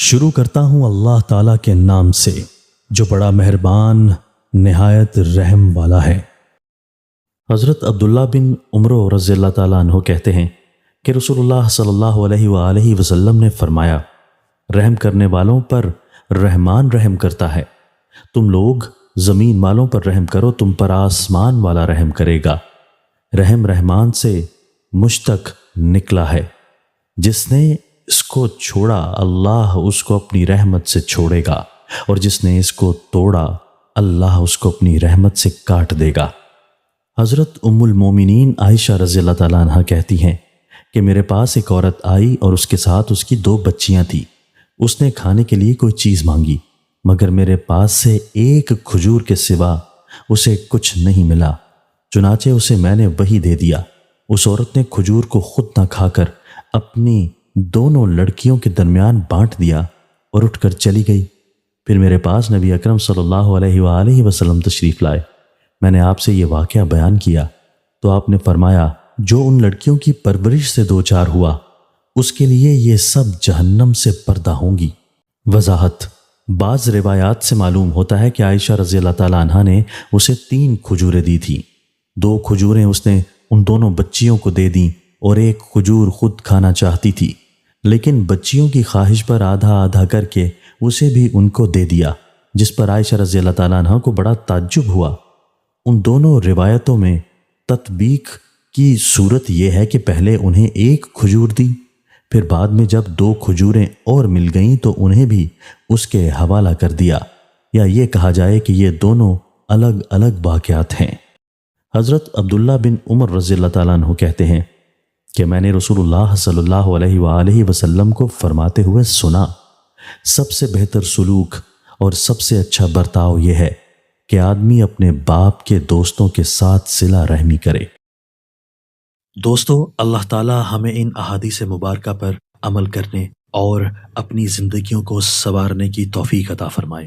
شروع کرتا ہوں اللہ تعالیٰ کے نام سے جو بڑا مہربان نہایت رحم والا ہے۔ حضرت عبداللہ بن عمر رضی اللہ تعالیٰ عنہ کہتے ہیں کہ رسول اللہ صلی اللہ علیہ وآلہ وسلم نے فرمایا، رحم کرنے والوں پر رحمان رحم کرتا ہے۔ تم لوگ زمین والوں پر رحم کرو، تم پر آسمان والا رحم کرے گا۔ رحم رحمان سے مشتق نکلا ہے، جس نے اس کو چھوڑا اللہ اس کو اپنی رحمت سے چھوڑے گا، اور جس نے اس کو توڑا اللہ اس کو اپنی رحمت سے کاٹ دے گا۔ حضرت ام المومنین عائشہ رضی اللہ تعالیٰ عنہ کہتی ہیں کہ میرے پاس ایک عورت آئی اور اس کے ساتھ اس کی 2 بچیاں تھیں۔ اس نے کھانے کے لیے کوئی چیز مانگی، مگر میرے پاس سے ایک کھجور کے سوا اسے کچھ نہیں ملا، چنانچہ اسے میں نے وہی دے دیا۔ اس عورت نے کھجور کو خود نہ کھا کر اپنی دونوں لڑکیوں کے درمیان بانٹ دیا اور اٹھ کر چلی گئی۔ پھر میرے پاس نبی اکرم صلی اللہ علیہ وآلہ وسلم تشریف لائے۔ میں نے آپ سے یہ واقعہ بیان کیا تو آپ نے فرمایا، جو ان لڑکیوں کی پرورش سے دوچار ہوا اس کے لیے یہ سب جہنم سے پردہ ہوں گی۔ وضاحت: بعض روایات سے معلوم ہوتا ہے کہ عائشہ رضی اللہ تعالیٰ عنہا نے اسے 3 کھجوریں دی تھیں۔ 2 کھجوریں اس نے ان دونوں بچیوں کو دے دیں اور ایک کھجور خود کھانا چاہتی تھی، لیکن بچیوں کی خواہش پر آدھا آدھا کر کے اسے بھی ان کو دے دیا، جس پر عائشہ رضی اللہ تعالیٰ عنہ کو بڑا تعجب ہوا۔ ان دونوں روایتوں میں تطبیق کی صورت یہ ہے کہ پہلے انہیں 1 کھجور دی، پھر بعد میں جب 2 کھجوریں اور مل گئیں تو انہیں بھی اس کے حوالہ کر دیا، یا یہ کہا جائے کہ یہ دونوں الگ الگ واقعات ہیں۔ حضرت عبداللہ بن عمر رضی اللہ تعالیٰ عنہ کہتے ہیں کہ میں نے رسول اللہ صلی اللہ علیہ وآلہ وسلم کو فرماتے ہوئے سنا، سب سے بہتر سلوک اور سب سے اچھا برتاؤ یہ ہے کہ آدمی اپنے باپ کے دوستوں کے ساتھ صلہ رحمی کرے۔ دوستو، اللہ تعالی ہمیں ان احادیث مبارکہ پر عمل کرنے اور اپنی زندگیوں کو سنوارنے کی توفیق عطا فرمائے۔